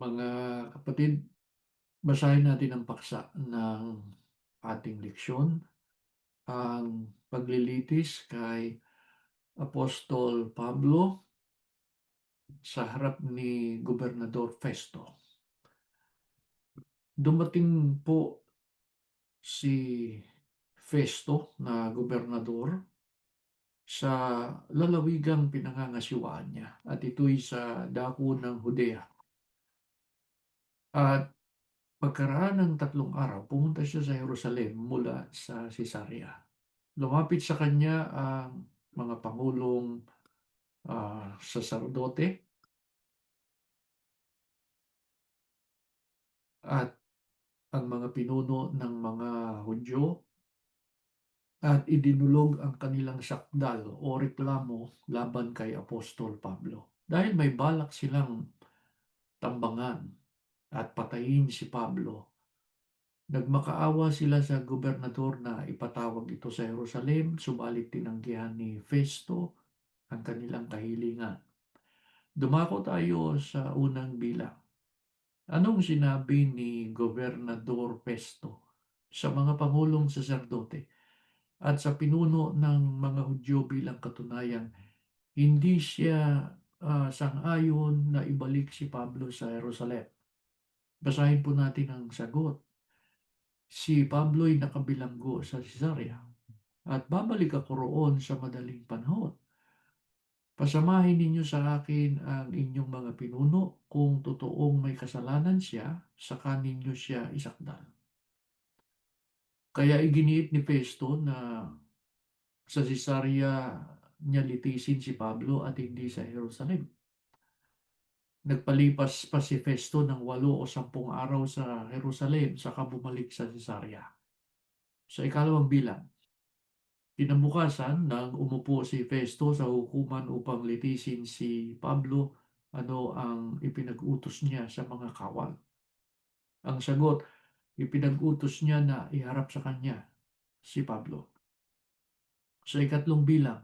Mga kapatid, basahin natin ang paksa ng ating leksyon, ang paglilitis kay Apostol Pablo sa harap ni Gobernador Festo. Dumating po si Festo na gobernador sa lalawigang pinangangasiwaan niya at ito'y sa dako ng Judea. At pagkaraan ng 3 araw, pumunta siya sa Jerusalem mula sa Cesarea. Lumapit sa kanya ang mga pangulong saserdote at ang mga pinuno ng mga Hudyo at idinulog ang kanilang sakdal o reklamo laban kay Apostol Pablo. Dahil may balak silang tambangan at patayin si Pablo, nagmakaawa sila sa gobernador na ipatawag ito sa Jerusalem, subalit tinanggihan ni Festo ang kanilang kahilingan. Dumako tayo sa unang bilang. Anong sinabi ni Gobernador Festo sa mga pangulong saserdote at sa pinuno ng mga Hudyo bilang katunayan, hindi siya sang-ayon na ibalik si Pablo sa Jerusalem? Basahin po natin ang sagot. Si Pablo'y nakabilanggo sa Cesarea at babalik ako roon sa madaling panahon. Pasamahin ninyo sa akin ang inyong mga pinuno kung totoong may kasalanan siya, saka ninyo siya isakdal. Kaya iginiit ni Festo na sa Cesarea niya litisin si Pablo at hindi sa Jerusalem. Nagpalipas pa si Festo ng 8 o 10 araw sa Jerusalem saka bumalik sa Cesarea. Sa ikalawang bilang, kinabukasan nang umupo si Festo sa hukuman upang litisin si Pablo, ano ang ipinag-utos niya sa mga kawal? Ang sagot, ipinag-utos niya na iharap sa kanya si Pablo. Sa ikatlong bilang,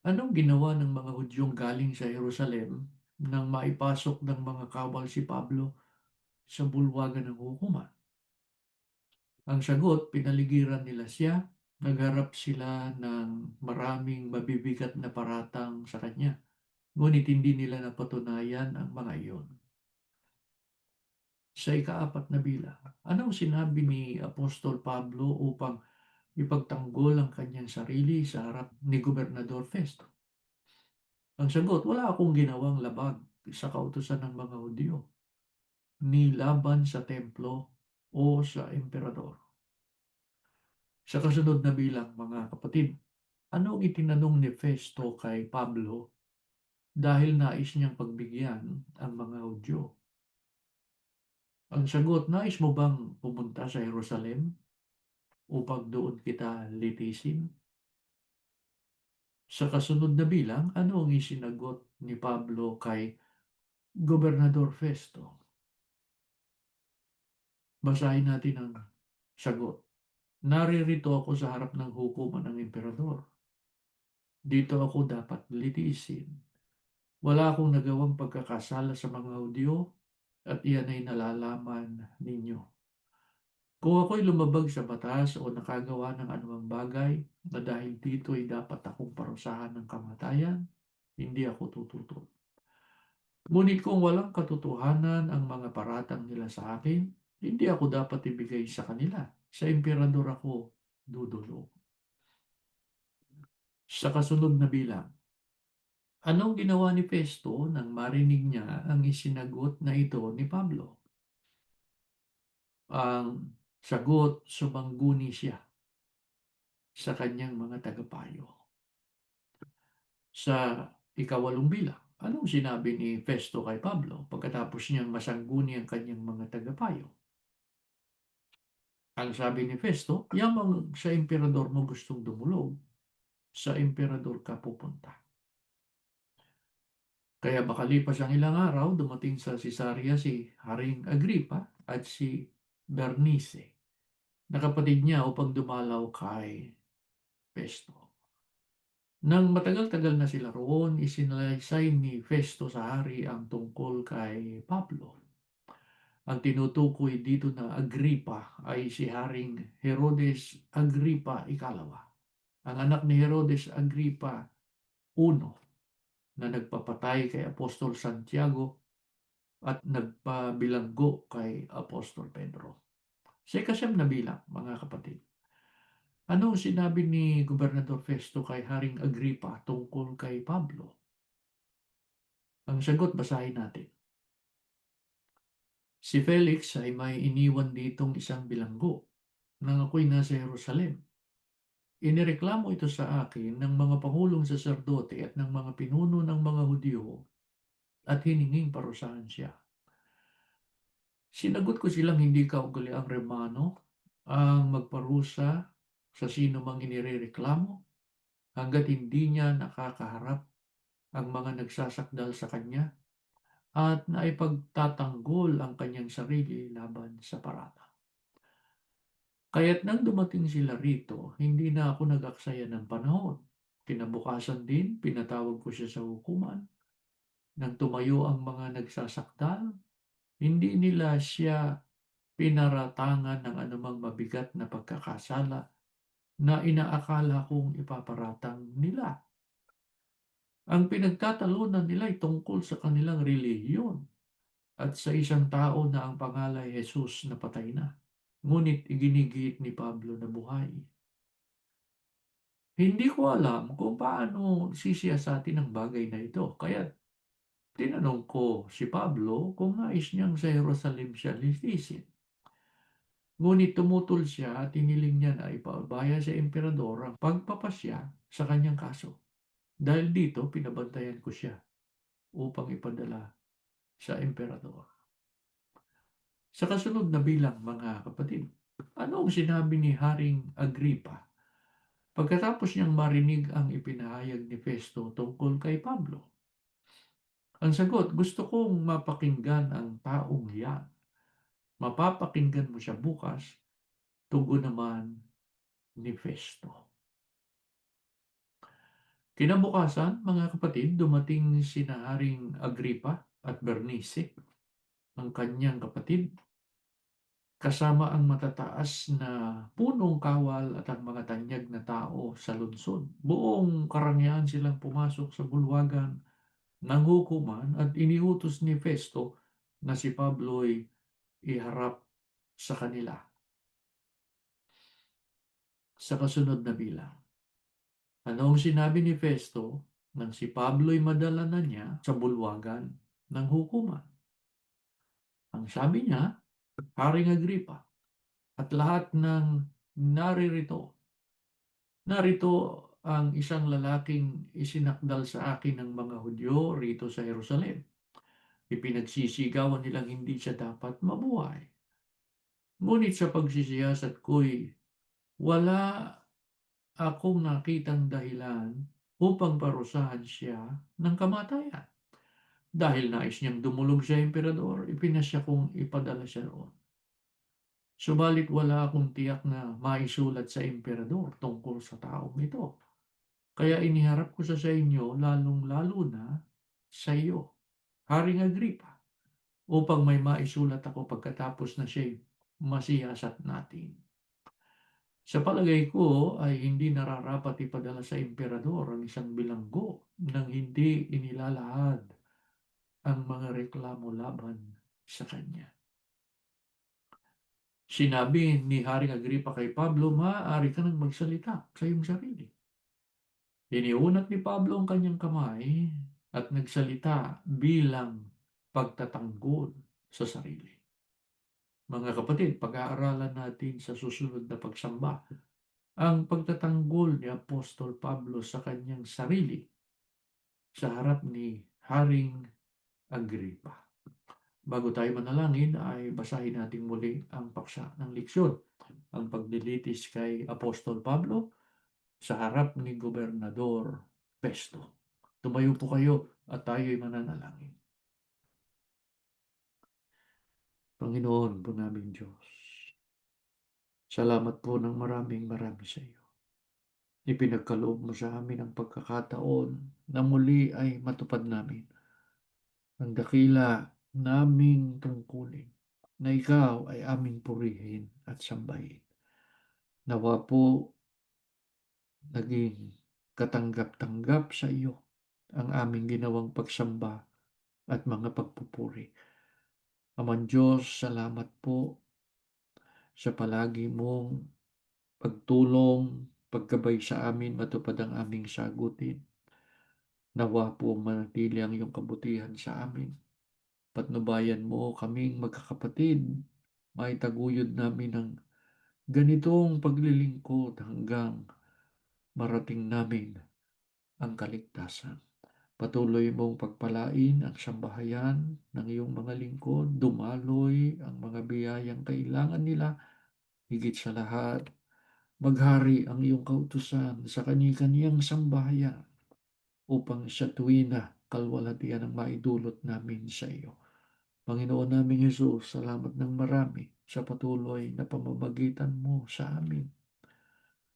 anong ginawa ng mga Hudyong galing sa Jerusalem nang maipasok ng mga kawal si Pablo sa bulwagan ng hukuman? Ang sagot, pinaligiran nila siya, nagharap sila ng maraming mabibigat na paratang sa kanya. Ngunit hindi nila napatunayan ang mga iyon. Sa ikaapat na bilang, anong sinabi ni Apostol Pablo upang ipagtanggol ang kanyang sarili sa harap ni Gobernador Festo? Ang sagot, wala akong ginawang labag sa kautusan ng mga Hudyo, ni laban sa templo o sa emperador. Sa kasunod na bilang, mga kapatid, anong itinanong ni Festo kay Pablo dahil nais niyang pagbigyan ang mga Hudyo? Ang sagot, nais mo bang pumunta sa Jerusalem upang doon kita litisin? Sa kasunod na bilang, ano ang isinagot ni Pablo kay Gobernador Festo? Basahin natin ang sagot. Naririto ako sa harap ng hukuman ng emperador. Dito ako dapat litisin. Wala akong nagawang pagkakasala sa mga Hudyo at iyan ay nalalaman ninyo. Kung ako'y lumabag sa batas o nakagawa ng anumang bagay na dahil dito ay dapat akong parusahan ng kamatayan, hindi ako tututol. Ngunit kung walang katotohanan ang mga paratang nila sa akin, hindi ako dapat ibigay sa kanila. Sa emperador ako dudulog. Sa kasunod na bilang, anong ginawa ni Festo nang marinig niya ang isinagot na ito ni Pablo? Ang sagot, sumangguni siya sa kanyang mga tagapayo. Sa ikawalong bilang, anong sinabi ni Festo kay Pablo pagkatapos niyang masangguni ang kanyang mga tagapayo? Ang sabi ni Festo, yamang sa emperador mo gustong dumulog, sa emperador ka pupunta. Kaya makalipas ang ilang araw, dumating sa Cesarea si Haring Agripa at si Bernice, na kapatid niya upang dumalaw kay Festo. Nang matagal-tagal na sila roon, isinalaysay ni Festo sa hari ang tungkol kay Pablo. Ang tinutukoy dito na Agripa ay si Haring Herodes Agripa ikalawa, ang anak ni Herodes Agripa I na nagpapatay kay Apostol Santiago at nagpabilanggo kay Apostol Pedro. Sa ikasyam na bilang, mga kapatid, ano sinabi ni Gobernador Festo kay Haring Agripa tungkol kay Pablo? Ang sagot, basahin natin. Si Felix ay may iniwan ditong isang bilanggo nang ako'y nasa Jerusalem. Inireklamo ito sa akin ng mga pangulong saserdote at ng mga pinuno ng mga Hudyo at hininging parusahan siya. Sinagot ko silang hindi kaugaliang Romano ang magparusa sa sino mang inirereklamo hanggat hindi niya nakakaharap ang mga nagsasakdal sa kanya at naipagtatanggol ang kanyang sarili laban sa parata. Kaya't nang dumating sila rito, hindi na ako nag-aksaya ng panahon. Kinabukasan din, pinatawag ko siya sa hukuman. Nang tumayo ang mga nagsasakdal, hindi nila siya pinaratangan ng anumang mabigat na pagkakasala na inaakala kong ipaparatang nila. Ang pinagtatalunan nila ay tungkol sa kanilang relihiyon at sa isang tao na ang pangalan ay Jesus na patay na. Ngunit iginigit ni Pablo na buhay. Hindi ko alam kung paano sisiyasatin ang bagay na ito. Kaya tinanong ko si Pablo kung nais niyang sa Jerusalem siya litisin. Ngunit tumutol siya at tiniling niya na ipaubaya sa emperador ang pagpapasya sa kanyang kaso. Dahil dito, pinabantayan ko siya upang ipadala sa emperador. Sa kasunod na bilang, mga kapatid, ano ang sinabi ni Haring Agripa pagkatapos niyang marinig ang ipinahayag ni Festo tungkol kay Pablo? Ang sagot, gusto kong mapakinggan ang taong yan. Mapapakinggan mo siya bukas, tugon naman ni Festo. Kinabukasan, mga kapatid, dumating sina Haring Agripa at Bernice, ang kanyang kapatid, kasama ang matataas na punong kawal at ang mga tanyag na tao sa lungsod. Buong karangyaan silang pumasok sa bulwagan ng hukuman at iniutos ni Festo na si Pablo'y iharap sa kanila sa kasunod na bilang. Ano ang sinabi ni Festo nang si Pablo'y madala na niya sa bulwagan ng hukuman? Ang sabi niya, Haring Agripa at lahat ng naririto, narito ang isang lalaking isinakdal sa akin ng mga Hudyo rito sa Jerusalem. Ipinagsisigawan nilang hindi siya dapat mabuhay. Ngunit sa pagsisiyasat ko'y wala akong nakitang dahilan upang parusahan siya ng kamatayan. Dahil nais niyang dumulog sa emperador, ipinasya kong ipadala siya roon. Subalit wala akong tiyak na maisulat sa emperador tungkol sa taong ito. Kaya iniharap ko sa inyo, lalong-lalo na sa iyo, Haring Agripa, upang may maisulat ako pagkatapos na siya'y masiyasat natin. Sa palagay ko ay hindi nararapat ipadala sa emperador ang isang bilanggo nang hindi inilalahad ang mga reklamo laban sa kanya. Sinabi ni Haring Agripa kay Pablo, maaari ka nang magsalita sa iyong sarili. Iniunat ni Pablo ang kanyang kamay at nagsalita bilang pagtatanggol sa sarili. Mga kapatid, pag-aaralan natin sa susunod na pagsamba ang pagtatanggol ni Apostol Pablo sa kanyang sarili sa harap ni Haring Agripa. Bago tayo manalangin ay basahin natin muli ang paksa ng leksyon, ang paglilitis kay Apostol Pablo sa harap ni Gobernador Festo. Tumayo po kayo at tayo'y mananalangin. Panginoon po namin Diyos, salamat po ng maraming marami sa iyo. Ipinagkaloob mo sa amin ang pagkakataon na muli ay matupad namin ang dakila naming tungkulin na ikaw ay aming purihin at sambahin. Nawa po naging katanggap-tanggap sa iyo ang aming ginawang pagsamba at mga pagpupuri. Amang Diyos, salamat po sa palagi mong pagtulong, paggabay sa amin matupad ang aming sagutin. Nawa po manatili ang iyong kabutihan sa amin. Patnubayan mo kaming magkakapatid. Maitaguyod namin ang ganitong paglilingkod hanggang marating namin ang kaligtasan. Patuloy mong pagpalain ang sambahayan ng iyong mga lingkod, dumaloy ang mga biyayang kailangan nila, higit sa lahat, maghari ang iyong kautusan sa kani-kaniyang sambahayan upang sa tuwina kalwalhatian ang maidulot namin sa iyo. Panginoon naming Hesus, salamat ng marami sa patuloy na pamamagitan mo sa amin.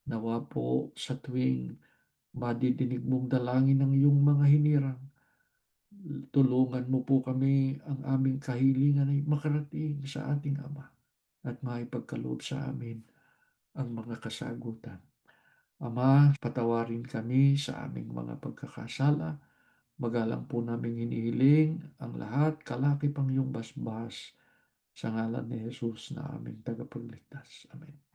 Nawa po sa tuwing madidinig mong dalangin ng iyong mga hinirang, tulungan mo po kami ang aming kahilingan ay makarating sa ating Ama at maipagkaloob sa amin ang mga kasagutan. Ama, patawarin kami sa aming mga pagkakasala. Magalang po namin hinihiling ang lahat kalakip ang iyong basbas sa ngalan ni Jesus na aming tagapagligtas. Amen.